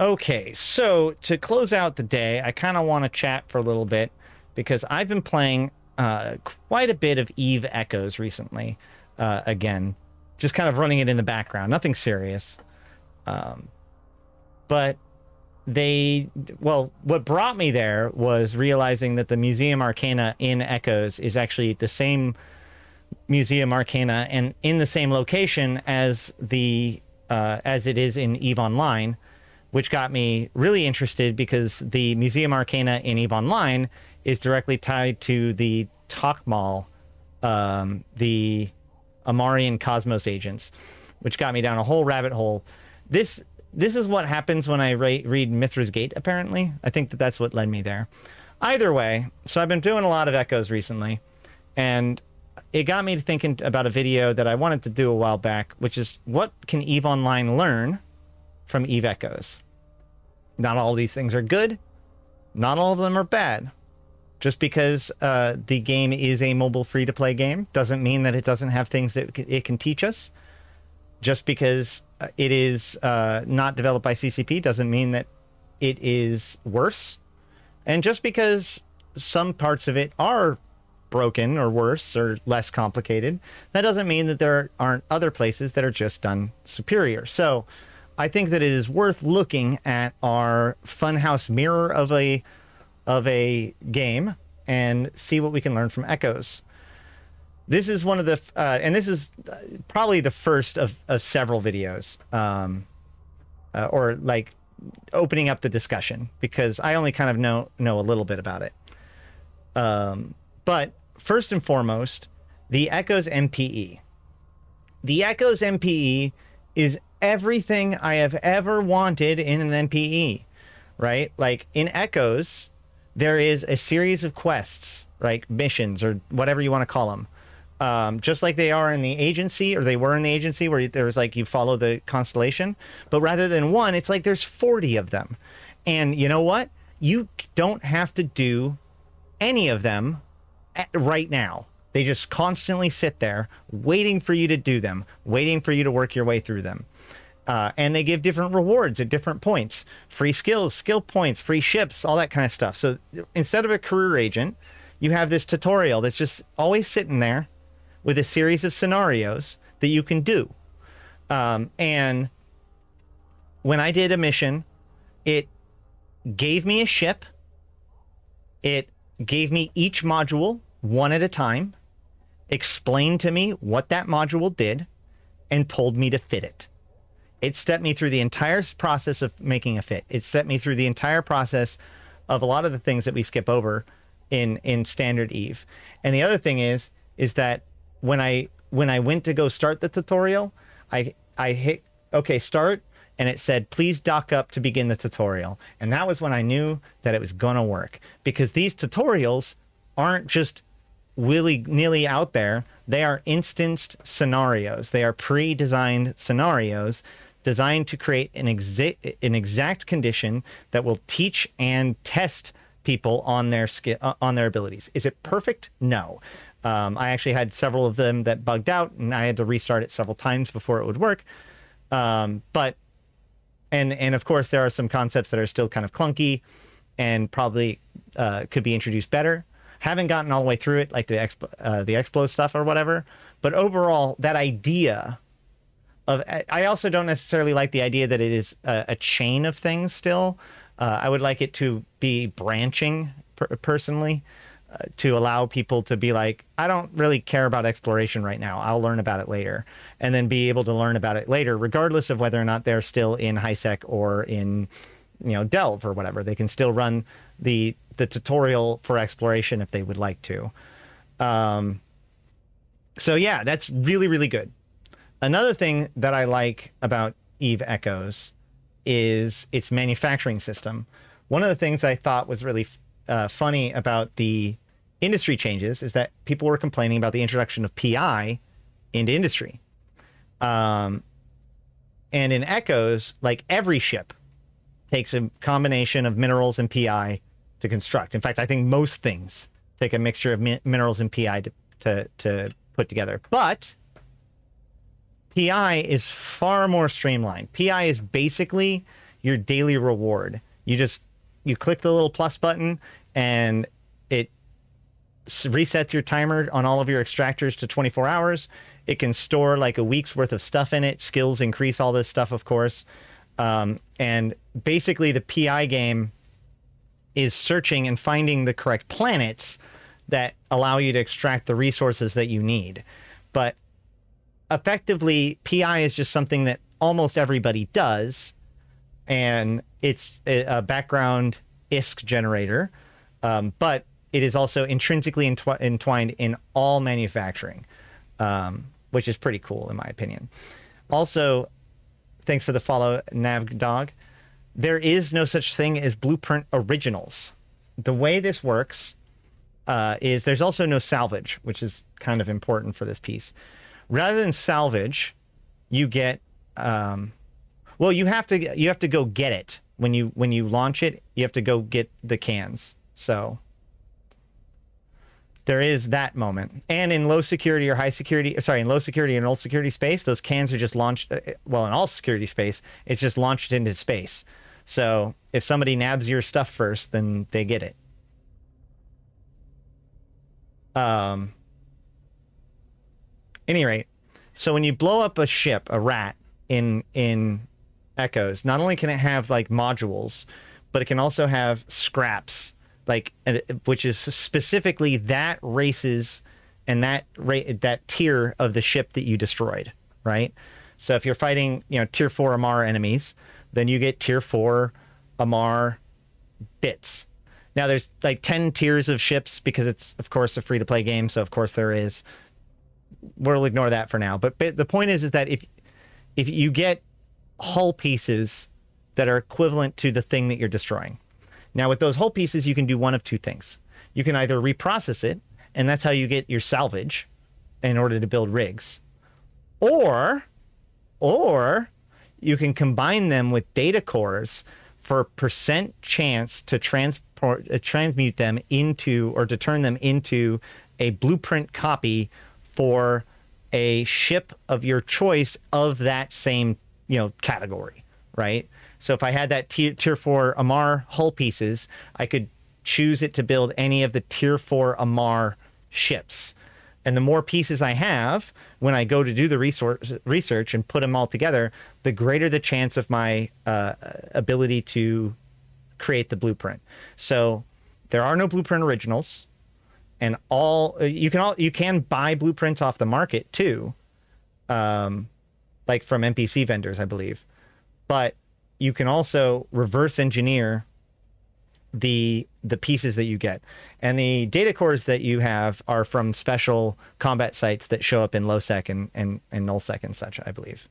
Okay, so to close out the day, I kind of want to chat for a little bit because I've been playing quite a bit of Eve Echoes recently. Again, just kind of running it in the background, nothing serious. But well, what brought me there was realizing that the Museum Arcana in Echoes is actually the same Museum Arcana and in the same location as as it is in Eve Online, which got me really interested because the Museum Arcana in Eve Online is directly tied to the Tokmal, the Amarian Cosmos agents, which got me down a whole rabbit hole. This is what happens when I read Mithra's Gate, apparently. I think that that's what led me there. Either way, so I've been doing a lot of Echoes recently, and it got me to thinking about a video that I wanted to do a while back, which is what can Eve Online learn from Eve Echoes? Not all these things are good. Not all of them are bad. Just because the game is a mobile free-to-play game doesn't mean that it doesn't have things that it can teach us. Just because it is not developed by CCP doesn't mean that it is worse. And just because some parts of it are broken or worse or less complicated, that doesn't mean that there aren't other places that are just done superior. So I think that it is worth looking at our funhouse mirror of a game and see what we can learn from Echoes. This is one of the, and this is probably the first of several videos, or like opening up the discussion, because I only kind of know a little bit about it. But first and foremost, the Echoes MPE. The Echoes MPE is everything I have ever wanted in an MPE, right? Like in Echoes, there is a series of quests, right? Missions or whatever you want to call them. Just like they are in the agency, or they were in the agency, where there was like you follow the constellation, but rather than one, it's like there's 40 of them. And you know what? You don't have to do any of them right now. They just constantly sit there waiting for you to do them, waiting for you to work your way through them. And they give different rewards at different points, free skills, skill points, free ships, all that kind of stuff. So instead of a career agent, you have this tutorial that's just always sitting there with a series of scenarios that you can do. And when I did a mission, it gave me a ship. It gave me each module one at a time, explained to me what that module did, and told me to fit it. It stepped me through the entire process of making a fit. It stepped me through the entire process of a lot of the things that we skip over in standard Eve. And the other thing is that when I went to go start the tutorial, I hit okay, start, and it said, please dock up to begin the tutorial. And that was when I knew that it was gonna work, because these tutorials aren't just willy-nilly out there. They are instanced scenarios. They are pre-designed scenarios designed to create an exact condition that will teach and test people on their abilities. Is it perfect? No. I actually had several of them that bugged out, and I had to restart it several times before it would work. But of course, there are some concepts that are still kind of clunky and probably could be introduced better. Haven't gotten all the way through it, like the Explo stuff or whatever. But overall, that idea of, I also don't necessarily like the idea that it is a chain of things still. I would like it to be branching personally, to allow people to be like, I don't really care about exploration right now. I'll learn about it later, and then be able to learn about it later, regardless of whether or not they're still in HiSec or in, Delve or whatever. They can still run the tutorial for exploration if they would like to. So yeah, that's really, really good. Another thing that I like about Eve Echoes is its manufacturing system. One of the things I thought was really funny about the industry changes is that people were complaining about the introduction of PI into industry. And in Echoes, like every ship takes a combination of minerals and PI to construct. In fact, I think most things take a mixture of minerals and PI to put together. But PI is far more streamlined. PI is basically your daily reward. You click the little plus button, and it resets your timer on all of your extractors to 24 hours. It can store like a week's worth of stuff in it. Skills increase all this stuff, of course. And basically the PI game is searching and finding the correct planets that allow you to extract the resources that you need. But effectively, PI is just something that almost everybody does, and it's a background ISK generator, but it is also intrinsically entwined in all manufacturing, which is pretty cool in my opinion. Also, thanks for the follow, Navdog. There is no such thing as blueprint originals. The way this works is there's also no salvage, which is kind of important for this piece. Rather than salvage, you get well, you have to go get it when you launch it. You have to go get the cans. So there is that moment. And in low security or high security, sorry, in low security and old security space, those cans are just launched. Well, in all security space, it's just launched into space. So if somebody nabs your stuff first, then they get it. Any rate, so when you blow up a ship, a rat in Echoes, not only can it have like modules, but it can also have scraps, like, which is specifically that races and that tier of the ship that you destroyed, right? So if you're fighting, tier 4 Amar enemies, then you get tier 4 Amar bits. Now there's like 10 tiers of ships because it's of course a free-to-play game, so of course there is. We'll ignore that for now. But the point is that if you get hull pieces that are equivalent to the thing that you're destroying. Now with those hull pieces, you can do one of two things. You can either reprocess it, and that's how you get your salvage in order to build rigs. Or you can combine them with data cores for % chance to transmute them into, or to turn them into a blueprint copy for a ship of your choice of that same, category, right? So if I had that tier 4 Amar hull pieces, I could choose it to build any of the tier 4 Amar ships. And the more pieces I have, when I go to do the research and put them all together, the greater the chance of my ability to create the blueprint. So there are no blueprint originals, and you can buy blueprints off the market too, like from NPC vendors, I believe. But you can also reverse engineer the pieces that you get, and the data cores that you have are from special combat sites that show up in lowsec and nullsec and such, I believe.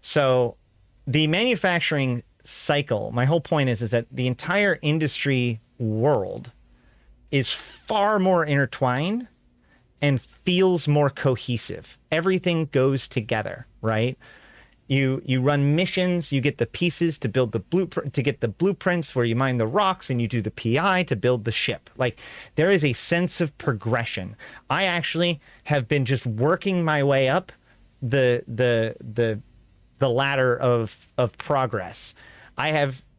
So the manufacturing cycle, my whole point is that the entire industry world is far more intertwined and feels more cohesive. Everything goes together, right? You run missions, you get the pieces to build the blueprint, to get the blueprints where you mine the rocks, and you do the PI to build the ship. Like, there is a sense of progression. I actually have been just working my way up the ladder of progress. I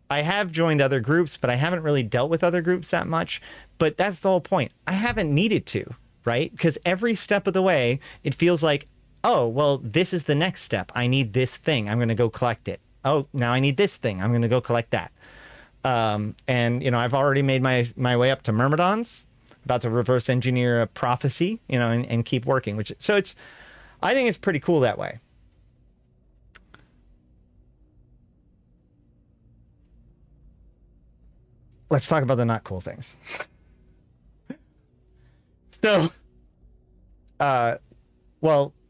have joined other groups, but I haven't really dealt with other groups that much. But that's the whole point. I haven't needed to, right? Because every step of the way, it feels like, oh, well, this is the next step. I need this thing. I'm going to go collect it. Oh, now I need this thing. I'm going to go collect that. And, I've already made my way up to Myrmidons, about to reverse engineer a prophecy, and keep working. I think it's pretty cool that way. Let's talk about the not cool things. So,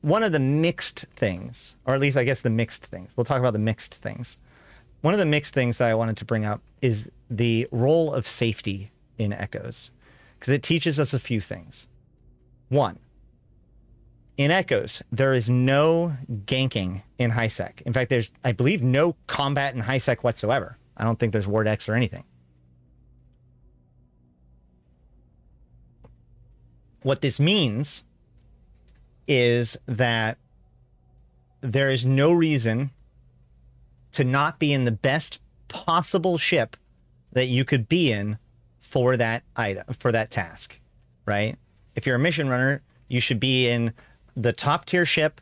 one of the mixed things, or at least I guess the mixed things, we'll talk about the mixed things. One of the mixed things that I wanted to bring up is the role of safety in Echoes, because it teaches us a few things. One, in Echoes, there is no ganking in high sec. In fact, there's, I believe, no combat in high sec whatsoever. I don't think there's ward X or anything. What this means is that there is no reason to not be in the best possible ship that you could be in for that item, for that task, right? If you're a mission runner, you should be in the top tier ship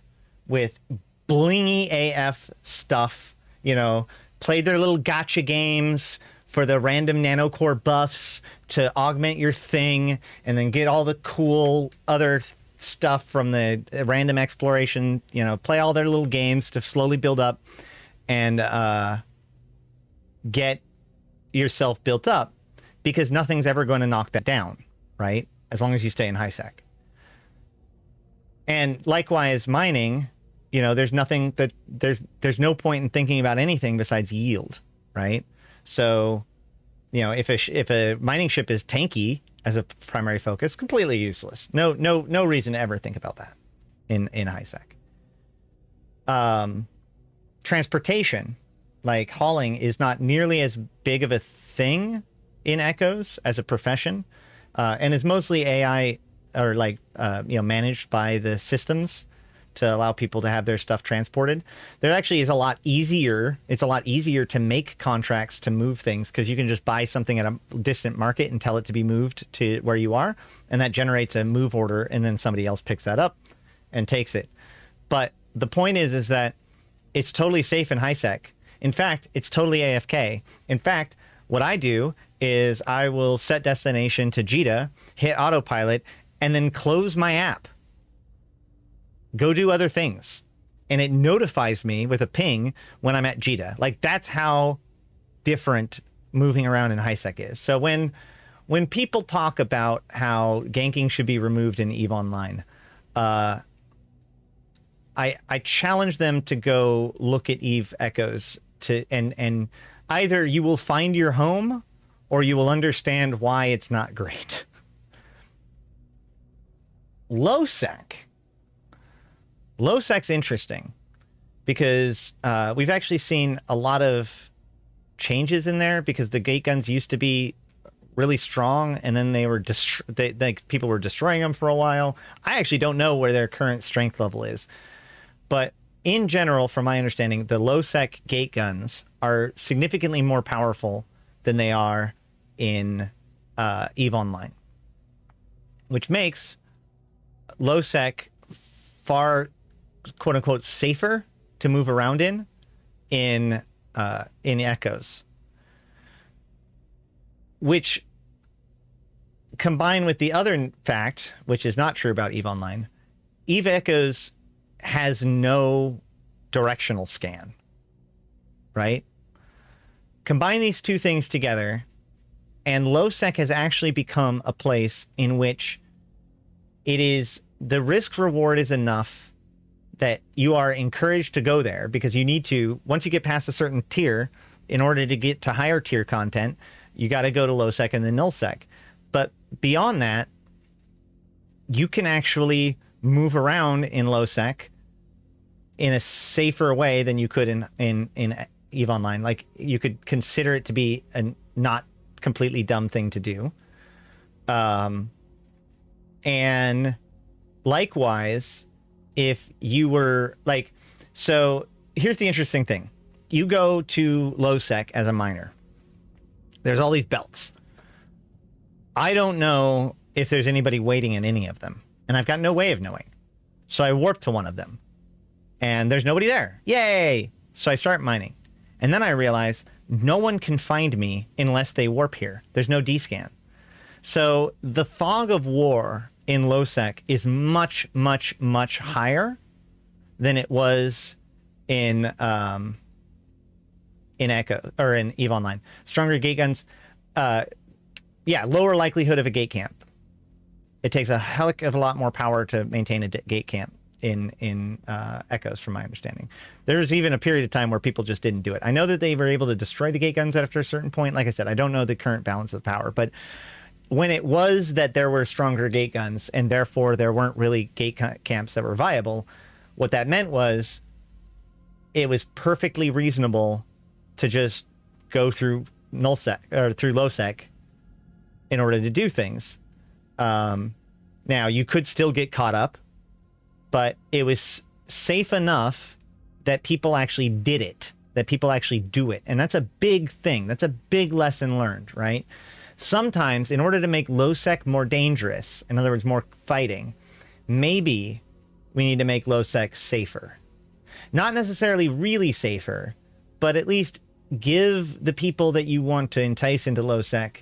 with blingy AF stuff, you know, play their little gotcha games for the random nanocore buffs to augment your thing, and then get all the cool other stuff from the random exploration, you know, play all their little games to slowly build up and get yourself built up, because nothing's ever going to knock that down, right? As long as you stay in high sec. And likewise, mining, you know, there's nothing that there's no point in thinking about anything besides yield, right? So, you know, if a mining ship is tanky as a primary focus, completely useless. No reason to ever think about that in high sec. Transportation, like hauling, is not nearly as big of a thing in Echoes as a profession, and is mostly AI or like you know, managed by the systems to allow people to have their stuff transported. There actually is a lot easier. It's a lot easier to make contracts to move things, because you can just buy something at a distant market and tell it to be moved to where you are, and that generates a move order, and then somebody else picks that up and takes it. But the point is that it's totally safe in high sec. In fact, it's totally AFK. In fact, what I do is I will set destination to JITA, hit autopilot, and then close my app. Go do other things. And it notifies me with a ping when I'm at JITA. Like, that's how different moving around in high sec is. So when people talk about how ganking should be removed in EVE Online, I challenge them to go look at EVE Echoes and either you will find your home or you will understand why it's not great. Low sec's interesting because we've actually seen a lot of changes in there, because the gate guns used to be really strong, and then they were people were destroying them for a while. I actually don't know where their current strength level is, but in general, from my understanding, the low sec gate guns are significantly more powerful than they are in EVE Online, which makes low sec far, quote unquote, safer to move around in Echoes, which, combined with the other fact, which is not true about EVE Online, EVE Echoes has no directional scan, right? Combine these two things together, and low sec has actually become a place in which it is, the risk reward is enough that you are encouraged to go there, because you need to, once you get past a certain tier, in order to get to higher tier content, you got to go to low sec and then null sec. But beyond that, you can actually move around in low sec in a safer way than you could in EVE Online. Like, you could consider it to be a not completely dumb thing to do. And likewise, if you were like, so here's the interesting thing. You go to low sec as a miner. There's all these belts. I don't know if there's anybody waiting in any of them, and I've got no way of knowing. So I warp to one of them, and there's nobody there. Yay! So I start mining, and then I realize no one can find me unless they warp here. There's no D-scan. So the fog of war in low sec is much, much, much higher than it was in Echo or in EVE Online. Stronger gate guns, yeah, lower likelihood of a gate camp. It takes a heck of a lot more power to maintain a gate camp in Echoes, from my understanding. There's even a period of time where people just didn't do it. I know that they were able to destroy the gate guns after a certain point. Like I said, I don't know the current balance of power, but when it was that there were stronger gate guns and therefore there weren't really gate camps that were viable, what that meant was it was perfectly reasonable to just go through null sec or through low sec in order to do things. Now, you could still get caught up, but it was safe enough that people actually did it, that people actually do it. And that's a big thing. That's a big lesson learned, right? Sometimes in order to make low sec more dangerous, in other words, more fighting, maybe we need to make low sec safer. Not necessarily really safer, but at least give the people that you want to entice into low sec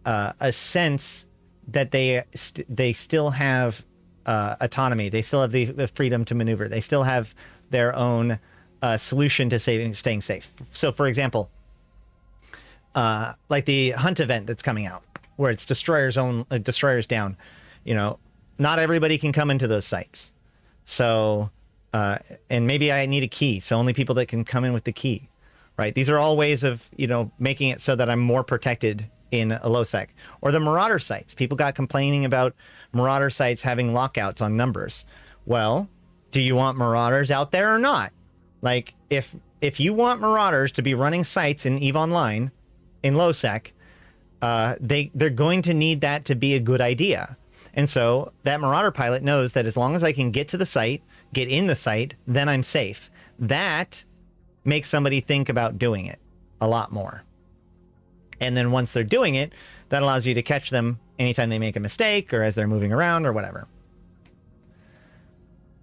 a sense that they still have autonomy. They still have the freedom to maneuver. They still have their own solution to staying safe. So, for example, like the hunt event that's coming out, where it's destroyers down. You know, not everybody can come into those sites. So, and maybe I need a key. So only people that can come in with the key, right? These are all ways of, you know, making it so that I'm more protected in a low sec. Or the marauder sites. People got complaining about marauder sites having lockouts on numbers. Well, do you want marauders out there or not? Like, if you want marauders to be running sites in EVE Online in low sec, they're going to need that to be a good idea. And so that marauder pilot knows that as long as I can get to the site, get in the site, then I'm safe. That makes somebody think about doing it a lot more. And then once they're doing it, that allows you to catch them anytime they make a mistake or as they're moving around or whatever.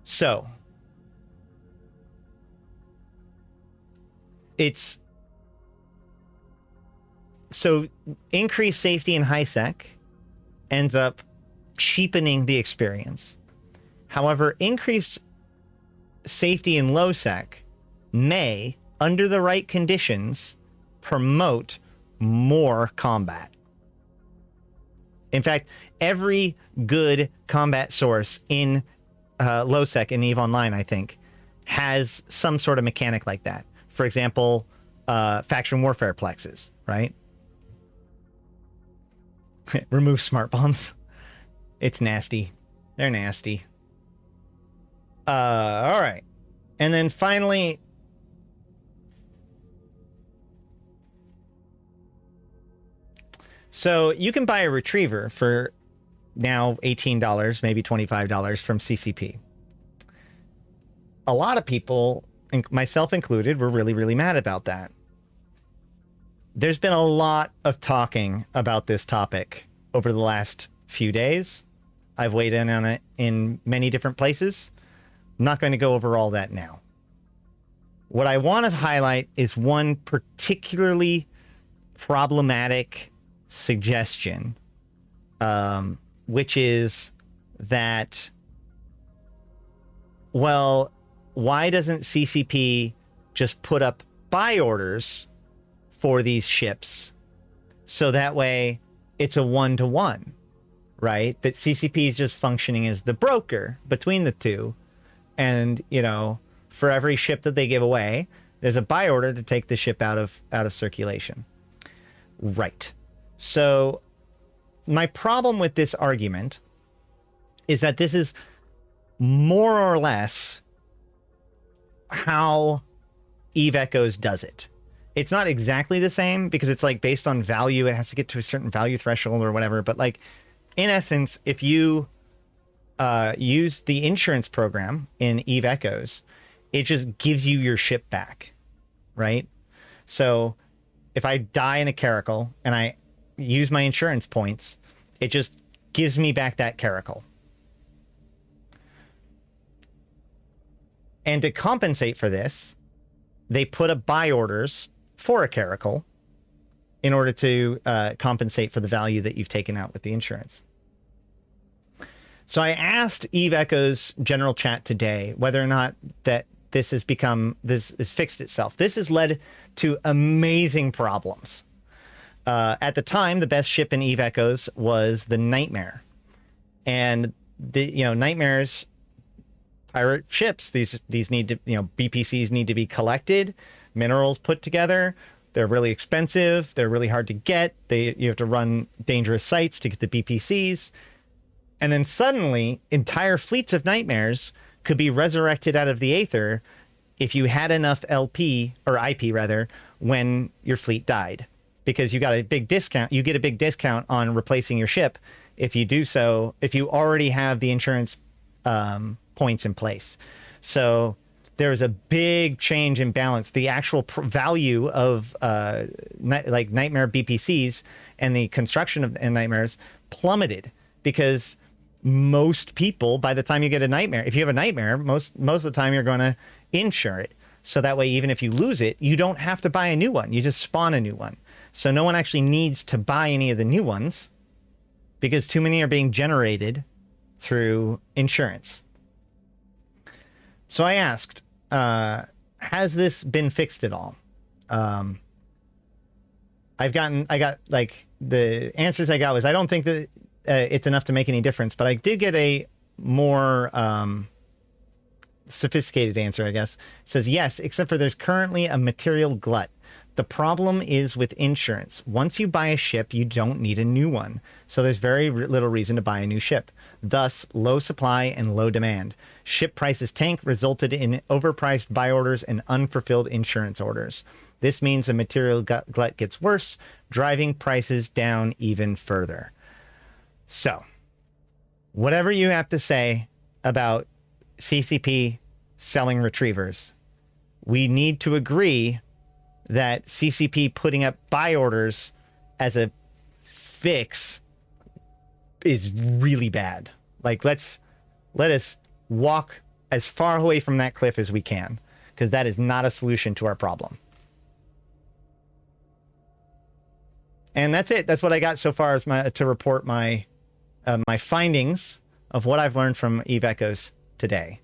So increased safety in high sec ends up cheapening the experience. However, increased safety in low sec may, under the right conditions, promote more combat. In fact, every good combat source in low sec in EVE Online, I think, has some sort of mechanic like that. For example, faction warfare plexes, right? Remove smart bombs. It's nasty. They're nasty. All right. And then finally, so you can buy a retriever for now $18, maybe $25 from CCP. A lot of people, myself included, were really, really mad about that. There's been a lot of talking about this topic over the last few days. I've weighed in on it in many different places. I'm not going to go over all that now. What I want to highlight is one particularly problematic suggestion, which is that, well, why doesn't CCP just put up buy orders for these ships so that way it's a one-to-one, right? That CCP is just functioning as the broker between the two, and, you know, for every ship that they give away, there's a buy order to take the ship out of circulation. Right. So my problem with this argument is that this is more or less how Eve Echoes does it. It's not exactly the same because it's like based on value. It has to get to a certain value threshold or whatever. But like, in essence, if you use the insurance program in Eve Echoes, it just gives you your ship back, right? So if I die in a caracal and I use my insurance points, it just gives me back that caracal. And to compensate for this, they put up buy orders for a caracal in order to compensate for the value that you've taken out with the insurance. So I asked Eve Echoes general chat today whether or not that this has fixed itself. This has led to amazing problems. At the time, the best ship in Eve Echoes was the Nightmare. And Nightmares, pirate ships, these need to, BPCs need to be collected, minerals put together. They're really expensive. They're really hard to get. You have to run dangerous sites to get the BPCs. And then suddenly, entire fleets of Nightmares could be resurrected out of the Aether if you had enough LP, or IP rather, when your fleet died. Because you got a big discount. You get a big discount on replacing your ship if you do so, if you already have the insurance points in place. So there's a big change in balance. The actual value of like nightmare BPCs and the construction of nightmares plummeted because most people, by the time you get a nightmare, if you have a nightmare, most of the time you're going to insure it. So that way, even if you lose it, you don't have to buy a new one. You just spawn a new one. So no one actually needs to buy any of the new ones because too many are being generated through insurance. So I asked, has this been fixed at all? I got like the answers I got was, I don't think that it's enough to make any difference, but I did get a more sophisticated answer, I guess. It says yes, except for there's currently a material glut. The problem is with insurance. Once you buy a ship, you don't need a new one. So there's very little reason to buy a new ship. Thus, low supply and low demand. Ship prices tank resulted in overpriced buy orders and unfulfilled insurance orders. This means the material glut gets worse, driving prices down even further. So, whatever you have to say about CCP selling retrievers, we need to agree that CCP putting up buy orders as a fix is really bad. Like, let us walk as far away from that cliff as we can, because that is not a solution to our problem. And that's it. That's what I got so far as to report my my findings of what I've learned from Eve Echoes today.